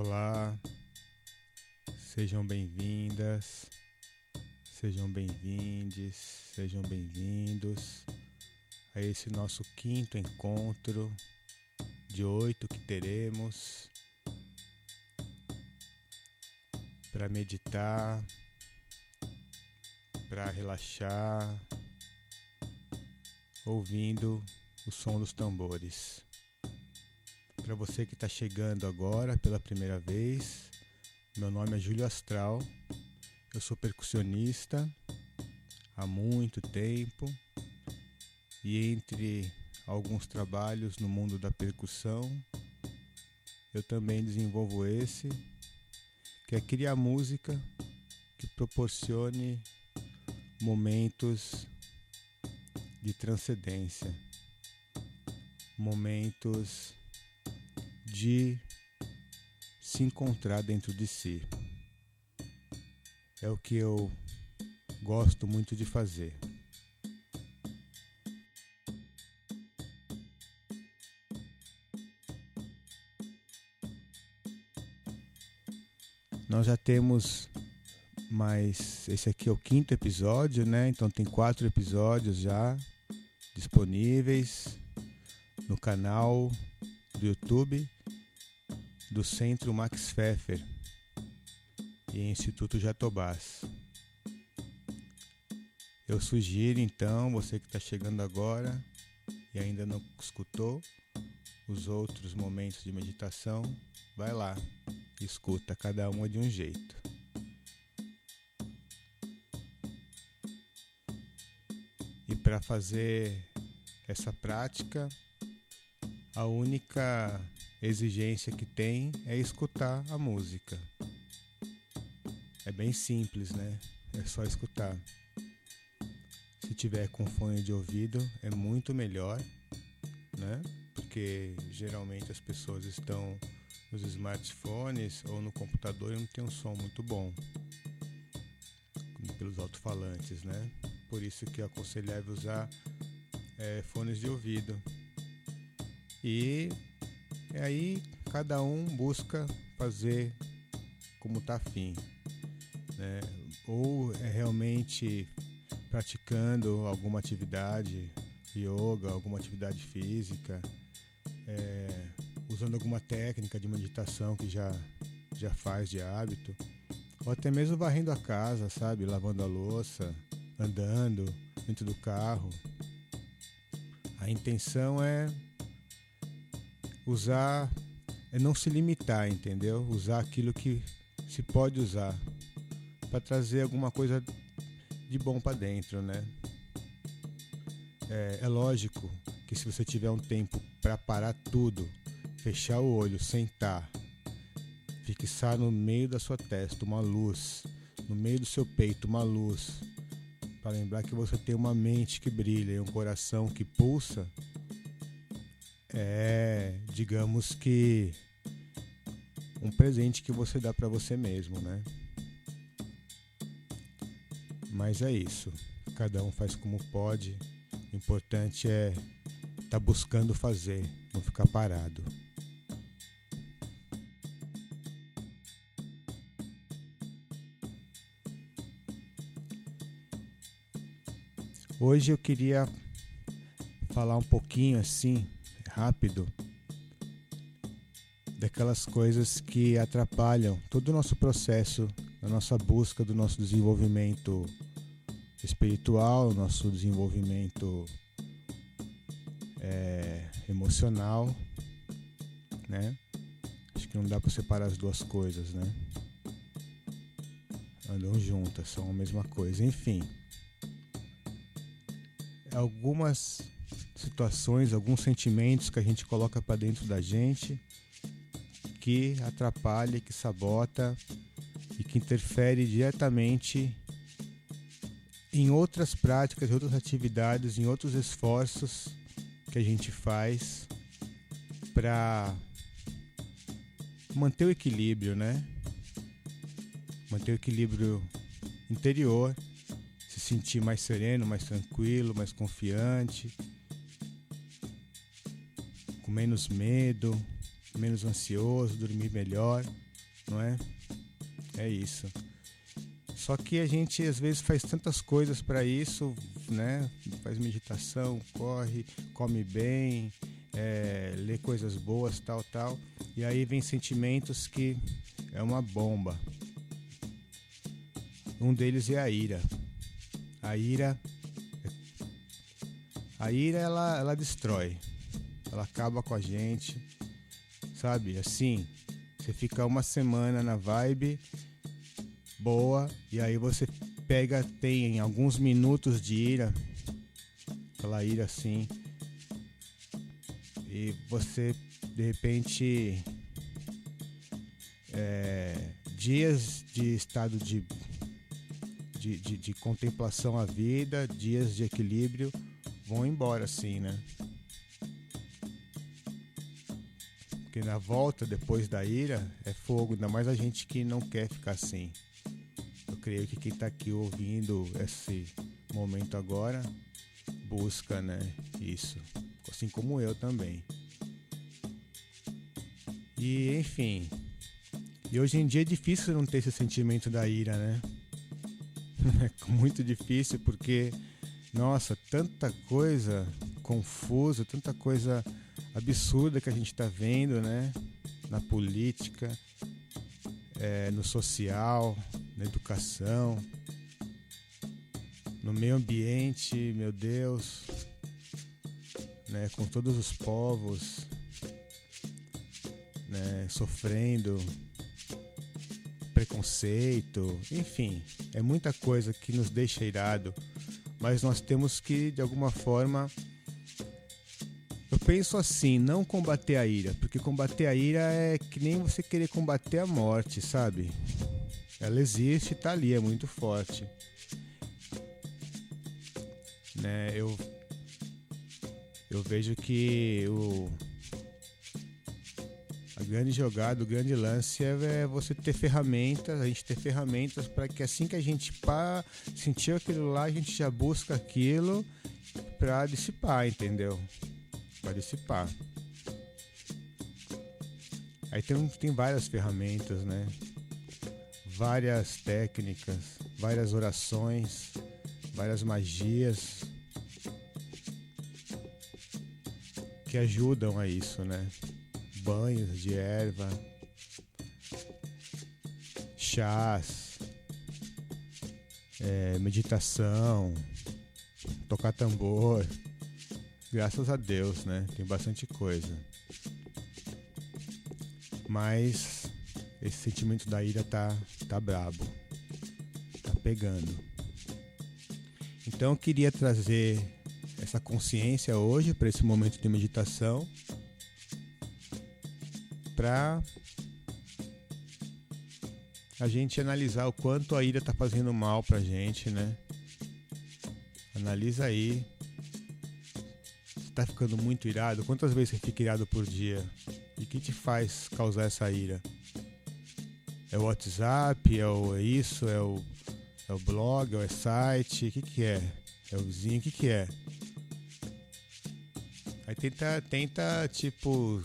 Olá, sejam bem-vindas, sejam bem-vindes, sejam bem-vindos a esse nosso quinto encontro de 8 que teremos para meditar, para relaxar, ouvindo o som dos tambores. Para você que está chegando agora pela primeira vez, meu nome é Júlio Astral, eu sou percussionista há muito tempo e entre alguns trabalhos no mundo da percussão, eu também desenvolvo esse, que é criar música que proporcione momentos de transcendência, momentos de se encontrar dentro de si. É o que eu gosto muito de fazer. Nós já temos mais... Esse aqui é o quinto episódio, né? Então tem 4 episódios já disponíveis no canal do YouTube do Centro Max Pfeffer e Instituto Jatobás. Eu sugiro então, você que está chegando agora e ainda não escutou os outros momentos de meditação, vai lá, escuta, cada uma de um jeito. E para fazer essa prática, a única exigência que tem é escutar a música. É bem simples, né? É só escutar. Se tiver com fone de ouvido, é muito melhor, né? Porque geralmente as pessoas estão nos smartphones ou no computador e não tem um som muito bom pelos alto-falantes, né? Por isso que eu aconselhava usar fones de ouvido. E aí cada um busca fazer como está afim, né? Ou é realmente praticando alguma atividade, yoga, alguma atividade física, usando alguma técnica de meditação que já faz de hábito, ou até mesmo varrendo a casa, sabe? Lavando a louça, andando dentro do carro. A intenção é usar, é não se limitar, entendeu? Usar aquilo que se pode usar para trazer alguma coisa de bom para dentro, né? É lógico que se você tiver um tempo para parar tudo, fechar o olho, sentar, fixar no meio da sua testa uma luz, no meio do seu peito uma luz, para lembrar que você tem uma mente que brilha e um coração que pulsa, digamos que um presente que você dá para você mesmo, né? Mas é isso, cada um faz como pode, o importante é estar buscando fazer, não ficar parado. Hoje eu queria falar um pouquinho assim, rápido, daquelas coisas que atrapalham todo o nosso processo, a nossa busca do nosso desenvolvimento espiritual, nosso desenvolvimento emocional, né? Acho que não dá para separar as duas coisas, né? Andam juntas, são a mesma coisa. Enfim, algumas situações, alguns sentimentos que a gente coloca para dentro da gente que atrapalha, que sabota e que interfere diretamente em outras práticas, em outras atividades, em outros esforços que a gente faz para manter o equilíbrio, né? Manter o equilíbrio interior, se sentir mais sereno, mais tranquilo, mais confiante, com menos medo, menos ansioso, dormir melhor. não é? É isso. Só que a gente às vezes faz tantas coisas para isso, né? Faz meditação, corre, come bem, lê coisas boas, tal. E aí vem sentimentos que é uma bomba. Um deles é a ira. A ira ela destrói. Ela acaba com a gente, sabe? Assim, você fica uma semana na vibe boa e aí você tem alguns minutos de ira, aquela ira assim, e você de repente dias de estado de contemplação à vida, dias de equilíbrio vão embora assim, né? Porque na volta, depois da ira, é fogo, ainda mais a gente que não quer ficar assim. Eu creio que quem está aqui ouvindo esse momento agora busca, né, isso, assim como eu também. E enfim, e hoje em dia é difícil não ter esse sentimento da ira, né? É muito difícil porque, nossa, tanta coisa confusa, tanta coisa absurda que a gente está vendo, né? Na política, no social, na educação, no meio ambiente, meu Deus, né? Com todos os povos, né? Sofrendo preconceito, enfim, é muita coisa que nos deixa irado, mas nós temos que, de alguma forma, eu penso assim, não combater a ira, porque combater a ira é que nem você querer combater a morte, sabe? Ela existe, tá ali, é muito forte, né? Eu vejo que a grande jogada, o grande lance é você ter ferramentas, a gente ter ferramentas para que assim que a gente sentir aquilo lá, a gente já busca aquilo para dissipar, entendeu? Para dissipar. Aí tem várias ferramentas, né? Várias técnicas, várias orações, várias magias que ajudam a isso, né? Banhos de erva, chás, meditação, tocar tambor. Graças a Deus, né? Tem bastante coisa. Mas esse sentimento da ira tá brabo, tá pegando. Então eu queria trazer essa consciência hoje para esse momento de meditação, para a gente analisar o quanto a ira tá fazendo mal pra gente, né? Analisa aí. Você tá ficando muito irado? Quantas vezes você fica irado por dia? E o que te faz causar essa ira? É o WhatsApp? É isso? É o blog? É o site? O que é? É o vizinho? O que é? Aí tenta tipo,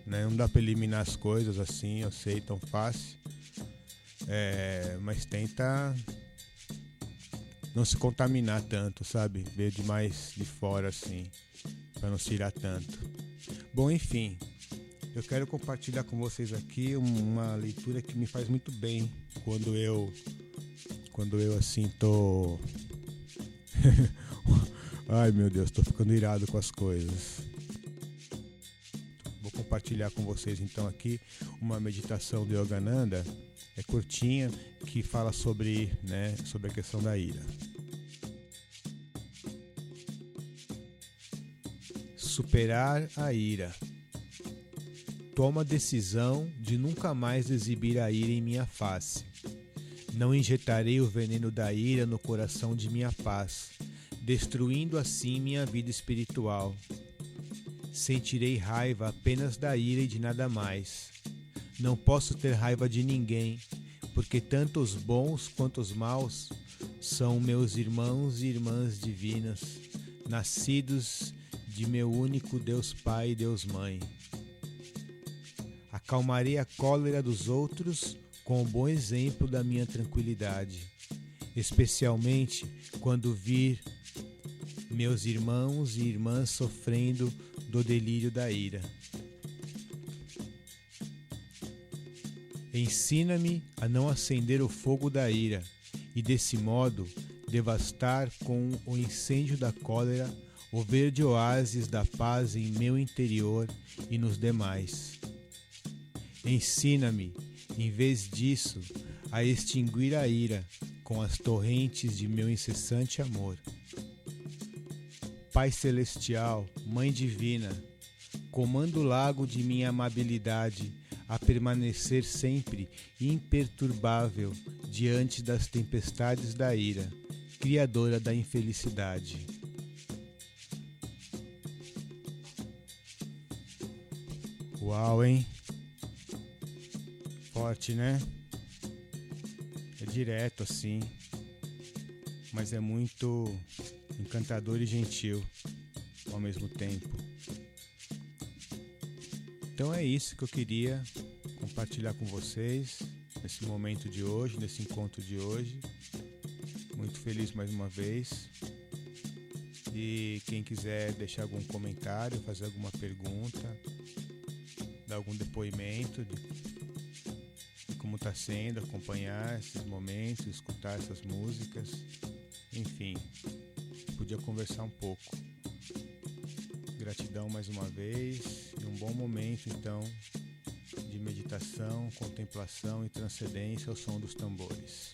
né, não dá pra eliminar as coisas assim, eu sei, tão fácil. Mas tenta não se contaminar tanto, sabe? Ver demais de fora assim, pra não se irar tanto. Bom, enfim, eu quero compartilhar com vocês aqui uma leitura que me faz muito bem quando eu assim tô ai meu Deus, tô ficando irado com as coisas. Vou compartilhar com vocês então aqui uma meditação do Yogananda, é curtinha, que fala sobre a questão da ira. Superar a ira. Tomo a decisão de nunca mais exibir a ira em minha face. Não injetarei o veneno da ira no coração de minha paz, destruindo assim minha vida espiritual. Sentirei raiva apenas da ira e de nada mais. Não posso ter raiva de ninguém, porque tanto os bons quanto os maus são meus irmãos e irmãs divinas, nascidos de meu único Deus Pai e Deus Mãe. Acalmarei a cólera dos outros com o bom exemplo da minha tranquilidade, especialmente quando vir meus irmãos e irmãs sofrendo do delírio da ira. Ensina-me a não acender o fogo da ira e, desse modo, devastar com o incêndio da cólera o verde oásis da paz em meu interior e nos demais. Ensina-me, em vez disso, a extinguir a ira com as torrentes de meu incessante amor. Pai Celestial, Mãe Divina, comanda o lago de minha amabilidade a permanecer sempre imperturbável diante das tempestades da ira, Criadora da infelicidade. Uau, hein? Forte, né? É direto assim, mas é muito encantador e gentil ao mesmo tempo. Então é isso que eu queria compartilhar com vocês nesse momento de hoje, nesse encontro de hoje. Muito feliz mais uma vez. E quem quiser deixar algum comentário, fazer alguma pergunta, dar algum depoimento de como está sendo acompanhar esses momentos, escutar essas músicas, enfim, podia conversar um pouco. Gratidão mais uma vez e um bom momento então de meditação, contemplação e transcendência ao som dos tambores.